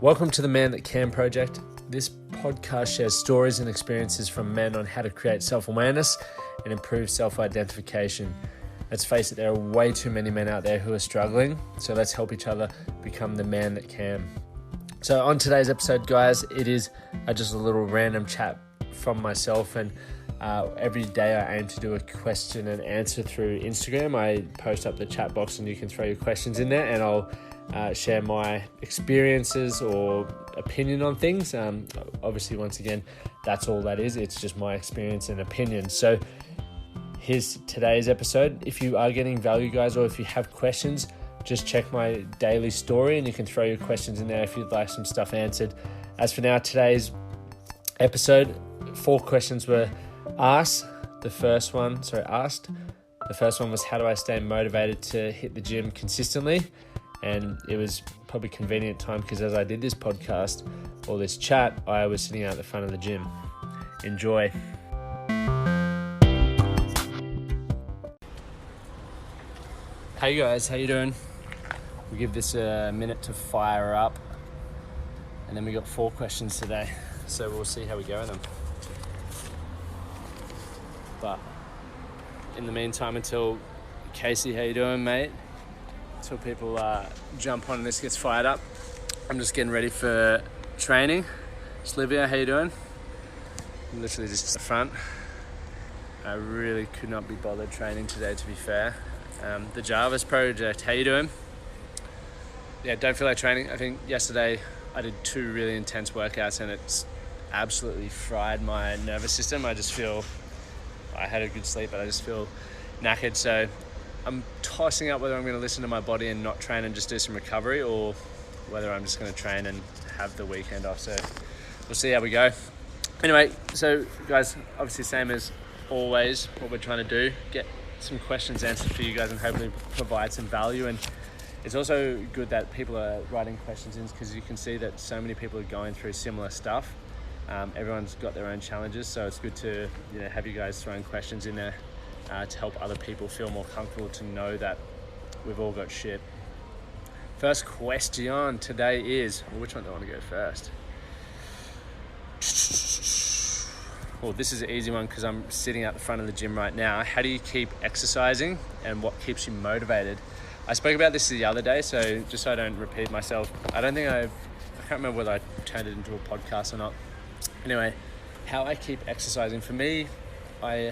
Welcome to the Man That Can project. This podcast shares stories and experiences from men on how to create self-awareness and improve self-identification. Let's face it, there are way too many men out there who are struggling, so let's help each other become the man that can. So on today's episode, guys, it is just a little random chat from myself, and every day I aim to do a question and answer through Instagram. I post up the chat box and you can throw your questions in there, and I'll share my experiences or opinion on things. Obviously, once again, that's all that is. It's just my experience and opinion. So here's today's episode. If you are getting value, guys, or if you have questions, just check my daily story and you can throw your questions in there if you'd like some stuff answered. As for now, today's episode, 4 questions were asked. The first one was, how do I stay motivated to hit the gym consistently? And it was probably convenient time because as I did this podcast or this chat, I was sitting out the front of the gym. Enjoy. Hey guys, how you doing? We'll give this a minute to fire up. And then we got 4 questions today. So we'll see how we go with them. But in the meantime, until Casey, how you doing, mate? Until people jump on and this gets fired up, I'm just getting ready for training. Slivia, how you doing? I'm literally just at the front. I really could not be bothered training today, to be fair. The Jarvis project, how you doing? Yeah, don't feel like training. I think yesterday I did 2 really intense workouts and it's absolutely fried my nervous system. I had a good sleep, but I just feel knackered. So I'm tossing up whether I'm going to listen to my body and not train and just do some recovery, or whether I'm just going to train and have the weekend off. So we'll see how we go. Anyway, so guys, obviously same as always, what we're trying to do, get some questions answered for you guys and hopefully provide some value. And it's also good that people are writing questions in because you can see that so many people are going through similar stuff. Everyone's got their own challenges, so it's good to have you guys throwing questions in there to help other people feel more comfortable to know that we've all got shit. First question today is, which one do I want to go first? Well, this is an easy one because I'm sitting at the front of the gym right now. How do you keep exercising and what keeps you motivated? I spoke about this the other day, so just so I don't repeat myself, I can't remember whether I turned it into a podcast or not. Anyway, how I keep exercising, for me, I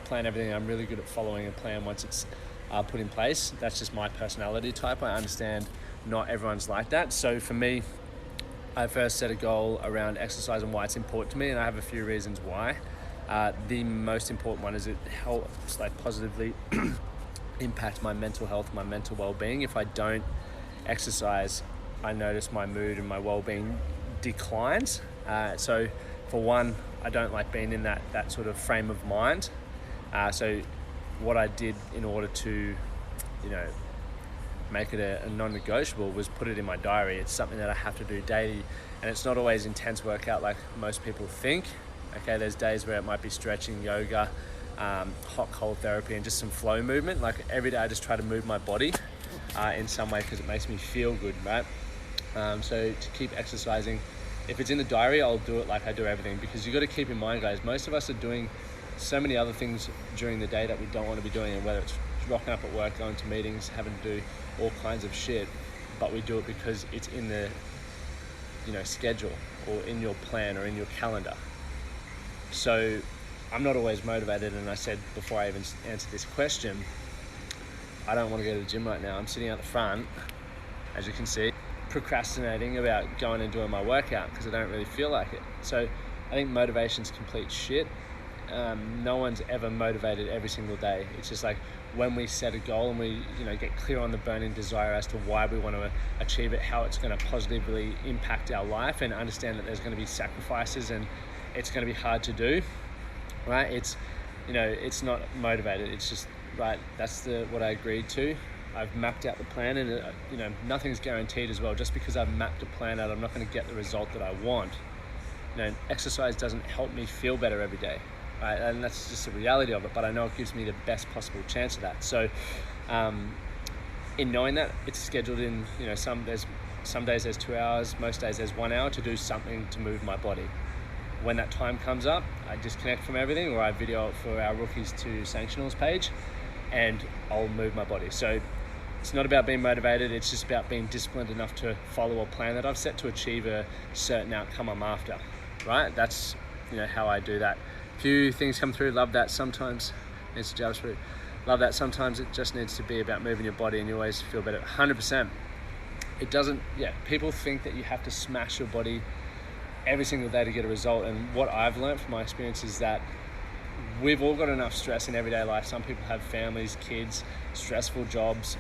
plan everything. I'm really good at following a plan once it's put in place. That's just my personality type. I understand not everyone's like that. So for me, I first set a goal around exercise and why it's important to me, and I have a few reasons why. The most important one is it helps positively impact my mental health, my mental well-being. If I don't exercise, I notice my mood and my well-being declines. So for one, I don't like being in that sort of frame of mind. So what I did in order to, make it a non-negotiable was put it in my diary. It's something that I have to do daily, and it's not always intense workout like most people think. Okay, there's days where it might be stretching, yoga, hot cold therapy, and just some flow movement. Like every day I just try to move my body in some way because it makes me feel good, right? So to keep exercising, if it's in the diary, I'll do it like I do everything, because you got to keep in mind, guys, most of us are doing so many other things during the day that we don't want to be doing, and whether it's rocking up at work, going to meetings, having to do all kinds of shit, but we do it because it's in the schedule or in your plan or in your calendar. So I'm not always motivated, and I said before I even answered this question, I don't want to go to the gym right now. I'm sitting out the front, as you can see, procrastinating about going and doing my workout because I don't really feel like it. So I think motivation's complete shit. No one's ever motivated every single day. It's just like when we set a goal and we get clear on the burning desire as to why we want to achieve it, how it's going to positively impact our life, and understand that there's going to be sacrifices and it's going to be hard to do, right? It's not motivated. It's just, right, that's what I agreed to. I've mapped out the plan, and nothing's guaranteed as well. Just because I've mapped a plan out, I'm not going to get the result that I want. Exercise doesn't help me feel better every day, right? And that's just the reality of it, but I know it gives me the best possible chance of that. So in knowing that, it's scheduled in, there's Some days there's 2 hours, most days there's 1 hour to do something to move my body. When that time comes up, I disconnect from everything, or I video it for our Rookies to Sanctionals page, and I'll move my body. So it's not about being motivated, it's just about being disciplined enough to follow a plan that I've set to achieve a certain outcome I'm after, right? That's, how I do that. Few things come through, love that sometimes. It's JavaScript. Love that sometimes it just needs to be about moving your body and you always feel better. 100%. It doesn't, people think that you have to smash your body every single day to get a result. And what I've learned from my experience is that we've all got enough stress in everyday life. Some people have families, kids, stressful jobs,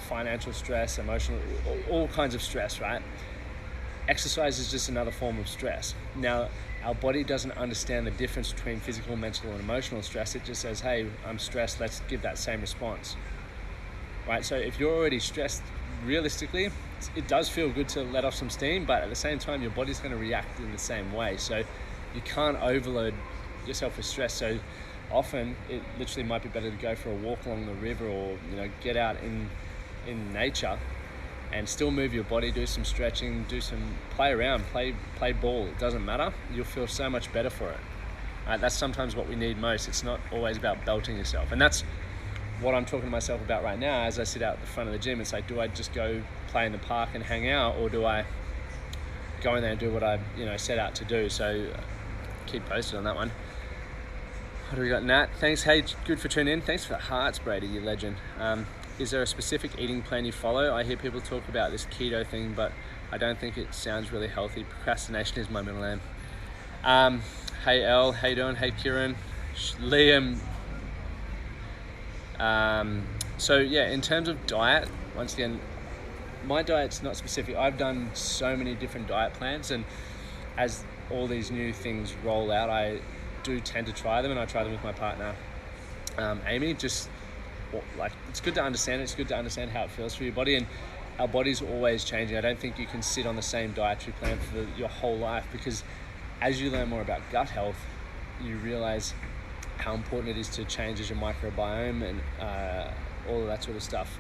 financial stress, emotional, all kinds of stress, right? Exercise is just another form of stress. Now, our body doesn't understand the difference between physical, mental, and emotional stress. It just says, hey, I'm stressed, let's give that same response, right? So if you're already stressed, realistically, it does feel good to let off some steam, but at the same time, your body's going to react in the same way. So you can't overload yourself with stress. So often it literally might be better to go for a walk along the river, or get out in nature and still move your body, do some stretching, play around, play ball. It doesn't matter. You'll feel so much better for it. That's sometimes what we need most. It's not always about belting yourself, and that's what I'm talking to myself about right now as I sit out at the front of the gym. It's like, do I just go play in the park and hang out, or do I go in there and do what I set out to do? So keep posted on that one. What do we got? Nat, thanks. Hey, good for tuning in. Thanks for the hearts, Brady, you legend. Is there a specific eating plan you follow? I hear people talk about this keto thing, but I don't think it sounds really healthy. Procrastination is my middle name. Hey, Elle, how you doing? Hey, Kieran, Liam. So yeah, in terms of diet, once again, my diet's not specific. I've done so many different diet plans, and as all these new things roll out, I do tend to try them, and I try them with my partner, Amy. Just like, it's good to understand it. It's good to understand how it feels for your body, and our body's always changing. I don't think you can sit on the same dietary plan for your whole life, because as you learn more about gut health, you realize how important it is to change as your microbiome and all of that sort of stuff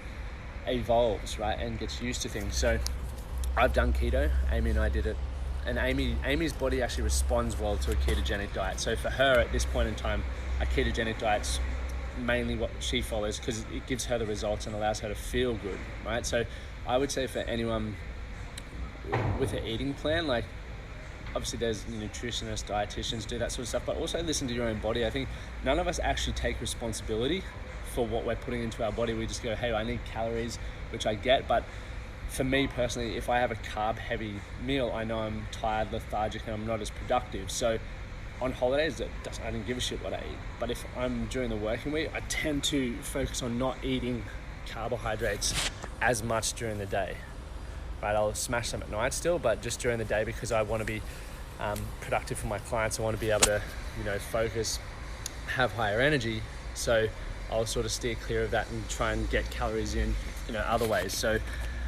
evolves, right, and gets used to things. So I've done keto. Amy and I did it, and Amy's body actually responds well to a ketogenic diet. So for her at this point in time, a ketogenic diet's mainly what she follows, because it gives her the results and allows her to feel good, right? So I would say for anyone with an eating plan, like, obviously there's nutritionists, dietitians do that sort of stuff, but also listen to your own body. I think none of us actually take responsibility for what we're putting into our body. We just go, hey, I need calories, which I get. But for me personally, if I have a carb heavy meal, I know I'm tired, lethargic, and I'm not as productive. So on holidays, I don't give a shit what I eat. But if I'm during the working week, I tend to focus on not eating carbohydrates as much during the day. Right, I'll smash them at night still, but just during the day, because I want to be productive for my clients. I want to be able to, focus, have higher energy. So I'll sort of steer clear of that and try and get calories in, other ways. So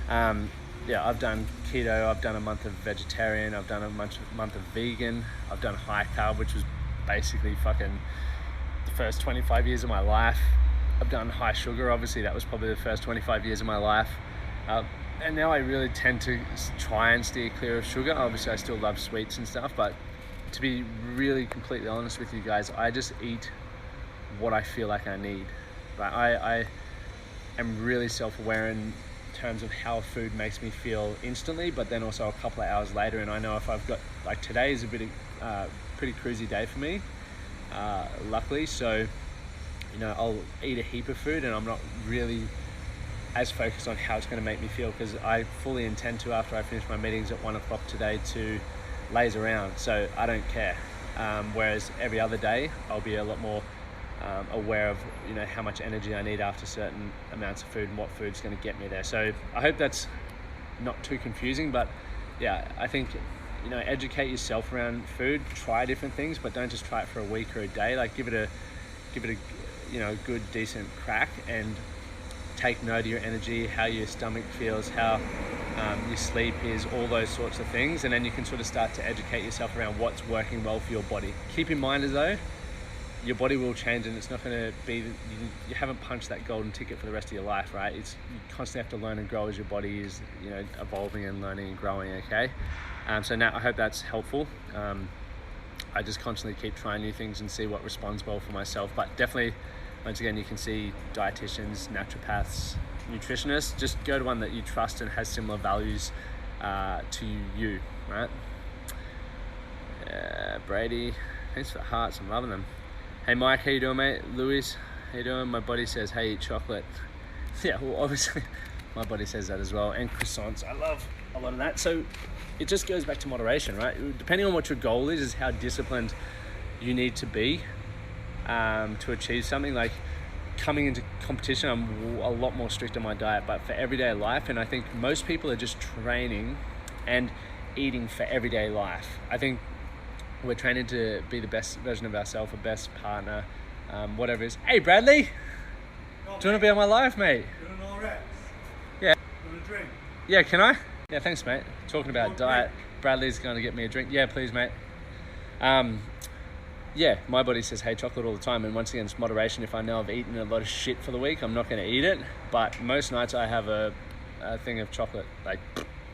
I've done keto, I've done a month of vegetarian, I've done a month of vegan, I've done high carb, which was basically fucking the first 25 years of my life. I've done high sugar, obviously that was probably the first 25 years of my life. And now I really tend to try and steer clear of sugar. Obviously I still love sweets and stuff, but to be really completely honest with you guys, I just eat what I feel like I need. Right? I am really self-aware in terms of how food makes me feel instantly, but then also a couple of hours later. And I know if I've got, like, today is a bit of pretty cruisy day for me, luckily. So, I'll eat a heap of food and I'm not really as focused on how it's going to make me feel, because I fully intend to, after I finish my meetings at 1 o'clock today, to laze around. So I don't care. Whereas every other day, I'll be a lot more aware of how much energy I need after certain amounts of food and what food's going to get me there. So I hope that's not too confusing, but yeah, I think educate yourself around food. Try different things, but don't just try it for a week or a day. Like, give it a good, decent crack, and take note of your energy, how your stomach feels, how your sleep is, all those sorts of things, and then you can sort of start to educate yourself around what's working well for your body. Keep in mind, as though, your body will change, and it's not going to be, you haven't punched that golden ticket for the rest of your life, right? You constantly have to learn and grow as your body is, evolving and learning and growing, okay? So now I hope that's helpful. I just constantly keep trying new things and see what responds well for myself. But definitely, once again, you can see dietitians, naturopaths, nutritionists. Just go to one that you trust and has similar values to you, right? Brady, thanks for the hearts. I'm loving them. Hey Mike, how you doing, mate? Louis, how you doing? My body says, hey, eat chocolate. Yeah, well, obviously, my body says that as well. And croissants, I love a lot of that. So it just goes back to moderation, right? Depending on what your goal is how disciplined you need to be to achieve something. Like coming into competition, I'm a lot more strict on my diet, but for everyday life, and I think most people are just training and eating for everyday life. I think we're training to be the best version of ourselves, a best partner, whatever it is. Hey Bradley, do you want to be on my live, mate? You want an RX? Yeah. You want a drink? Yeah, can I? Yeah, thanks, mate. Talking about diet, Bradley's going to get me a drink. Yeah, please, mate. Yeah, my body says, hey, chocolate all the time. And once again, it's moderation. If I know I've eaten a lot of shit for the week, I'm not going to eat it. But most nights I have a thing of chocolate. Like,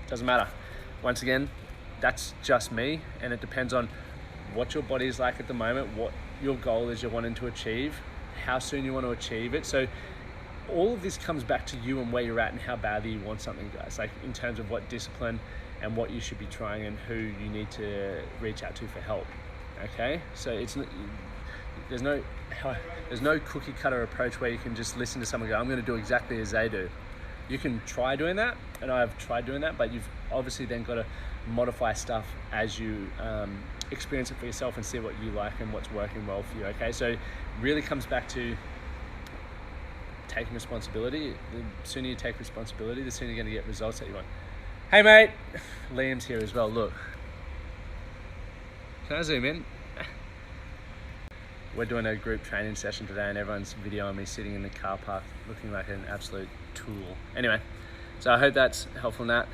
doesn't matter. Once again, that's just me. And it depends on what your body is like at the moment, what your goal is you're wanting to achieve, how soon you want to achieve it. So all of this comes back to you and where you're at and how badly you want something, guys. Like in terms of what discipline and what you should be trying and who you need to reach out to for help. Okay, so there's no cookie cutter approach where you can just listen to someone and go, I'm going to do exactly as they do. You can try doing that, and I've tried doing that, but you've obviously then got to modify stuff as you experience it for yourself and see what you like and what's working well for you. Okay, so it really comes back to taking responsibility. The sooner you take responsibility, the sooner you're going to get results that you want. Hey mate, Liam's here as well. Look, can I zoom in? We're doing a group training session today and everyone's videoing me sitting in the car park looking like an absolute tool. Anyway, so I hope that's helpful, Nat.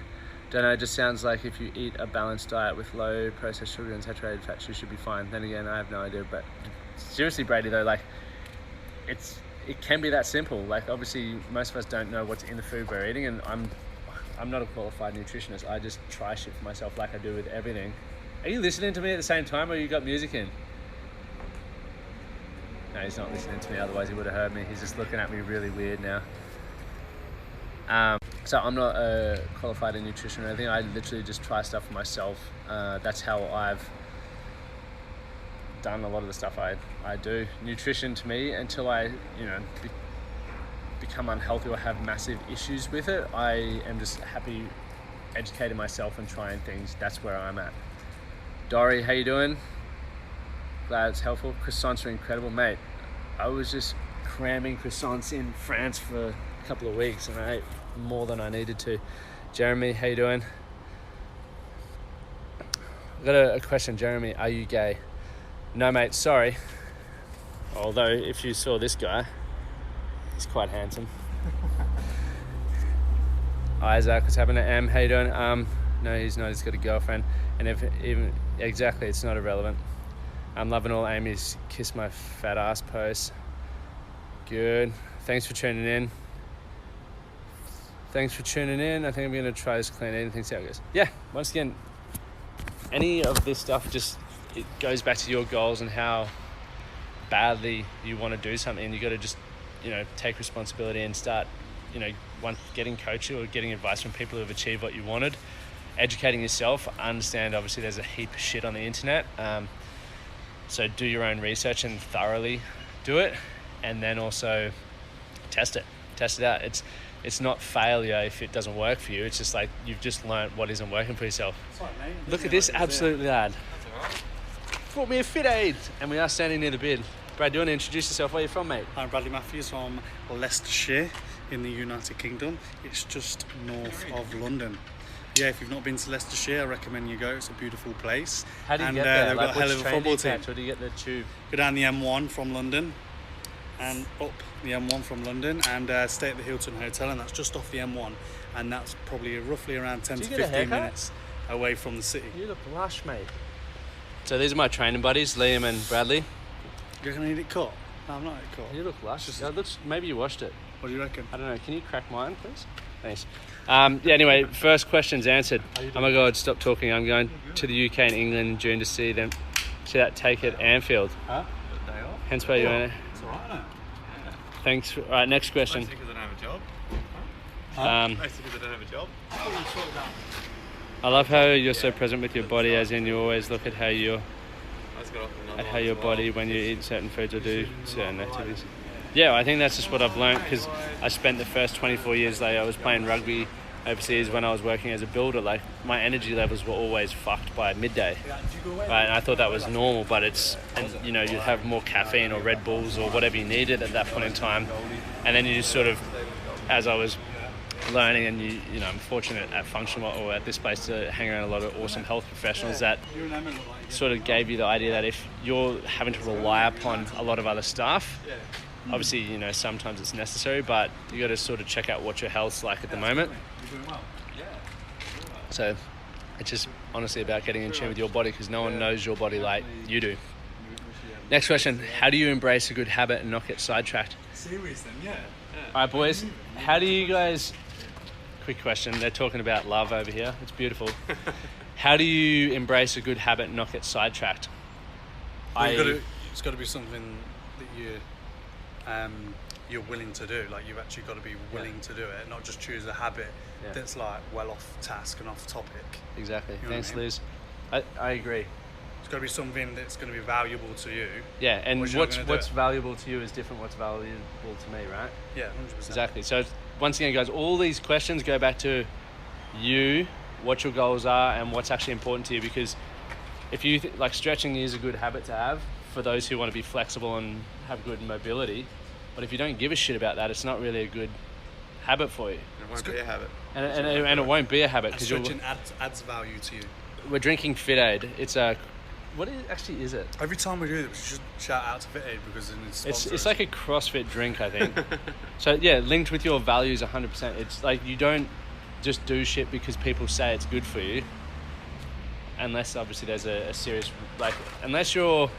Don't know, it just sounds like if you eat a balanced diet with low processed sugar and saturated fats, you should be fine. Then again, I have no idea, but seriously, Brady, though, like it can be that simple. Like obviously most of us don't know what's in the food we're eating, and I'm not a qualified nutritionist. I just try shit for myself like I do with everything. Are you listening to me at the same time, or you got music in? No, he's not listening to me, otherwise he would have heard me. He's just looking at me really weird now. So I'm not a qualified in nutrition or anything. I literally just try stuff for myself. That's how I've done a lot of the stuff I do. Nutrition to me, until I become unhealthy or have massive issues with it, I am just happy educating myself and trying things. That's where I'm at. Dory, how you doing? Glad it's helpful. Croissants are incredible, mate. I was just cramming croissants in France for a couple of weeks and I ate more than I needed to. Jeremy, how you doing? I've got a question, Jeremy. Are you gay? No, mate, sorry. Although, if you saw this guy, he's quite handsome. Isaac, what's happening? Em, how you doing? No, he's not. He's got a girlfriend. And exactly, it's not irrelevant. I'm loving all Amy's kiss my fat ass posts. Good. Thanks for tuning in. I think I'm going to try this clean eating thing, see how it goes. Yeah, once again, any of this stuff it goes back to your goals and how badly you want to do something. And you got to just, take responsibility and start, getting coaching or getting advice from people who have achieved what you wanted. Educating yourself. I understand, obviously, there's a heap of shit on the internet. So do your own research and thoroughly do it. And then also test it out. It's not failure if it doesn't work for you. It's just like you've just learnt what isn't working for yourself. Right, mate. Look at this absolute lad. Brought me a fit aid. And we are standing near the bid. Brad, do you want to introduce yourself? Where are you from, mate? I'm Bradley Matthews from Leicestershire in the United Kingdom. It's just north of London. Yeah, if you've not been to Leicestershire, I recommend you go. It's a beautiful place. How do you get there? They've got a hell of a football team. Or do you get the tube? Go down the M1 from London and up the M1 from London and stay at the Hilton Hotel, and that's just off the M1, and that's probably roughly around 10 to 15 minutes away from the city. You look lush, mate. So these are my training buddies, Liam and Bradley. You're going to need it cut? No, I'm not it cut. You look lush. It looks, maybe you washed it. What do you reckon? I don't know. Can you crack mine, please? Thanks. Yeah, anyway, first question's answered. Oh my God, stop talking. I'm going to the UK and England in June to see that take at Anfield. Huh? Hence why you're in it. It's alright, isn't it? Thanks. All right, next question. Mostly because I don't have a job. Mostly because I don't have a job. I love how you're so present with your body, as in you always look at how your body when you eat certain foods or do certain activities. Yeah, I think that's just what I've learned, because I spent the first 24 years like I was playing rugby overseas when I was working as a builder. Like my energy levels were always fucked by midday, right? And I thought that was normal, but you'd have more caffeine or Red Bulls or whatever you needed at that point in time, and then you just sort of, as I was learning, and I'm fortunate at Function or at this place to hang around a lot of awesome health professionals that sort of gave you the idea that if you're having to rely upon a lot of other stuff, obviously, sometimes it's necessary, but you got to sort of check out what your health's like at the moment. So it's just honestly about getting in tune with your body, because no one knows your body like you do. Next question: how do you embrace a good habit and not get sidetracked? Serious then, yeah. All right, boys. How do you guys? Quick question. They're talking about love over here. It's beautiful. How do you embrace a good habit and not get sidetracked? It's got to be something that you're willing to do. Like, you've actually got to be willing to do it, not just choose a habit that's like well off task and off topic. Exactly. You know Thanks, what I mean? Liz. I agree. It's got to be something that's going to be valuable to you. Yeah, and what's valuable to you is different what's valuable to me, right? Yeah, 100%. Exactly. So once again, guys, all these questions go back to you, what your goals are, and what's actually important to you. Because if you like, stretching is a good habit to have for those who want to be flexible and have good mobility. But if you don't give a shit about that, it's not really a good habit for you. It won't be a habit. And it won't be a habit, because stretching adds value to you. We're drinking Fit Aid. It's a actually is it? Every time we do this, we should shout out to Fit Aid, because it's like a CrossFit drink, I think. So yeah, linked with your values 100%. It's like you don't just do shit because people say it's good for you, unless obviously there's a serious, like, unless you're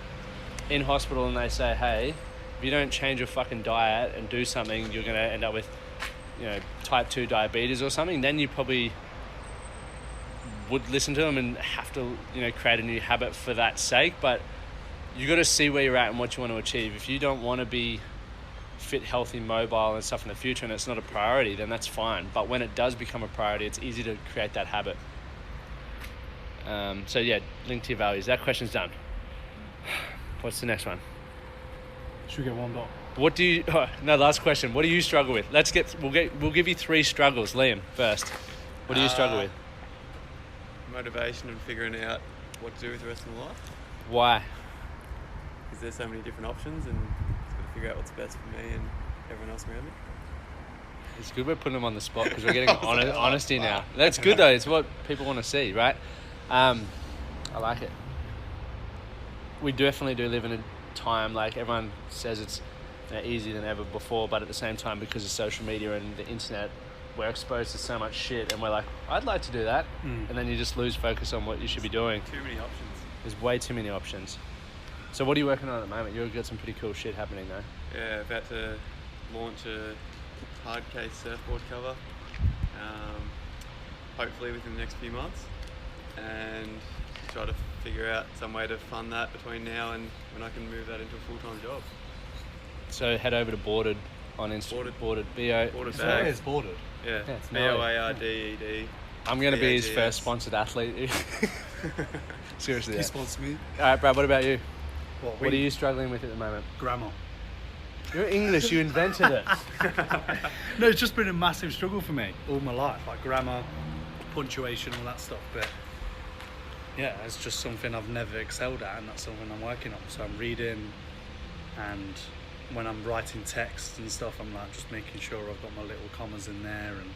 in hospital and they say, hey, if you don't change your fucking diet and do something, you're going to end up with, type 2 diabetes or something, then you probably would listen to them and have to, create a new habit for that sake. But you got to see where you're at and what you want to achieve. If you don't want to be fit, healthy, mobile and stuff in the future, and it's not a priority, then that's fine. But when it does become a priority, it's easy to create that habit. So yeah, link to your values. That question's done. What's the next one? Should we get warmed up? Last question. What do you struggle with? We'll give you 3 struggles. Liam, first. What do you struggle with? Motivation and figuring out what to do with the rest of my life. Why? Because there's so many different options, and just got to figure out what's best for me and everyone else around me. It's good we're putting them on the spot, because we're getting honesty now. That's good though. It's what people want to see, right? I like it. We definitely do live in a time, like everyone says, it's easier than ever before, but at the same time, because of social media and the internet, we're exposed to so much shit, and we're like, I'd like to do that, and then you just lose focus on what you should be doing. Too many options. There's way too many options. So what are you working on at the moment? You've got some pretty cool shit happening though. Yeah, about to launch a hard case surfboard cover, hopefully within the next few months, and try to figure out some way to fund that between now and when I can move that into a full-time job. So head over to Boarded on Instagram. Boarded. Boarded bag. It's Boarded. Yeah, it's BOARDED. I'm going to be his first sponsored athlete. Seriously. He sponsors me. Alright, Brad, what about you? What are you struggling with at the moment? Grammar. You're English, you invented it. No, it's just been a massive struggle for me all my life, like grammar, punctuation, all that stuff. But yeah, it's just something I've never excelled at, and that's something I'm working on. So I'm reading, and when I'm writing text and stuff, I'm like just making sure I've got my little commas in there, and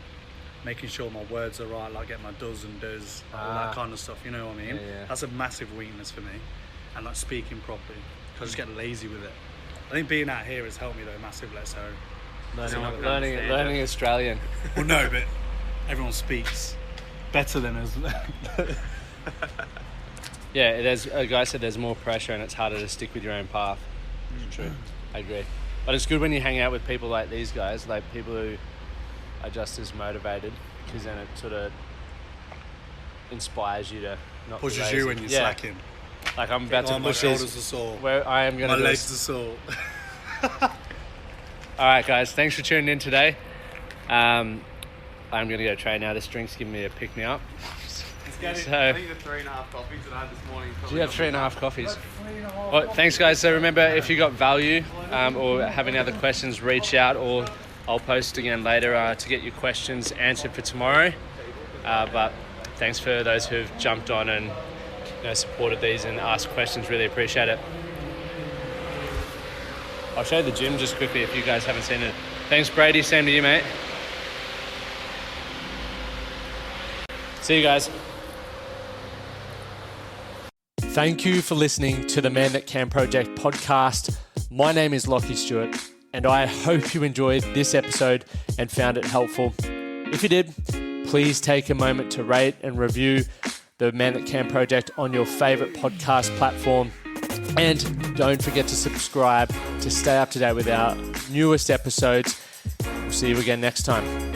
making sure my words are right, like get my does and does, all that kind of stuff, you know what I mean? Yeah. That's a massive weakness for me, and like speaking properly, because I just get lazy with it. I think being out here has helped me though massively, so learning Australian. well no, but everyone speaks better than us. Yeah, a guy said there's more pressure and it's harder to stick with your own path. It's true. I agree. But it's good when you hang out with people like these guys, like people who are just as motivated, because then it sort of inspires you to not be Pushes lazy. you when you're slacking. Like I'm about to my push shoulders these. are sore. Where I am going to My legs are sore. All right, guys. Thanks for tuning in today. I'm going to go train now. This drink's giving me a pick me up. I think the 3.5 coffees that I had this morning. Do you have 3.5 coffees? Well, thanks, guys. So remember, if you got value or have any other questions, reach out, or I'll post again later to get your questions answered for tomorrow. But thanks for those who've jumped on and supported these and asked questions. Really appreciate it. I'll show you the gym just quickly if you guys haven't seen it. Thanks, Brady. Same to you, mate. See you guys. Thank you for listening to the Man That Can Project podcast. My name is Lachlan Stuart, and I hope you enjoyed this episode and found it helpful. If you did, please take a moment to rate and review the Man That Can Project on your favorite podcast platform. And don't forget to subscribe to stay up to date with our newest episodes. We'll see you again next time.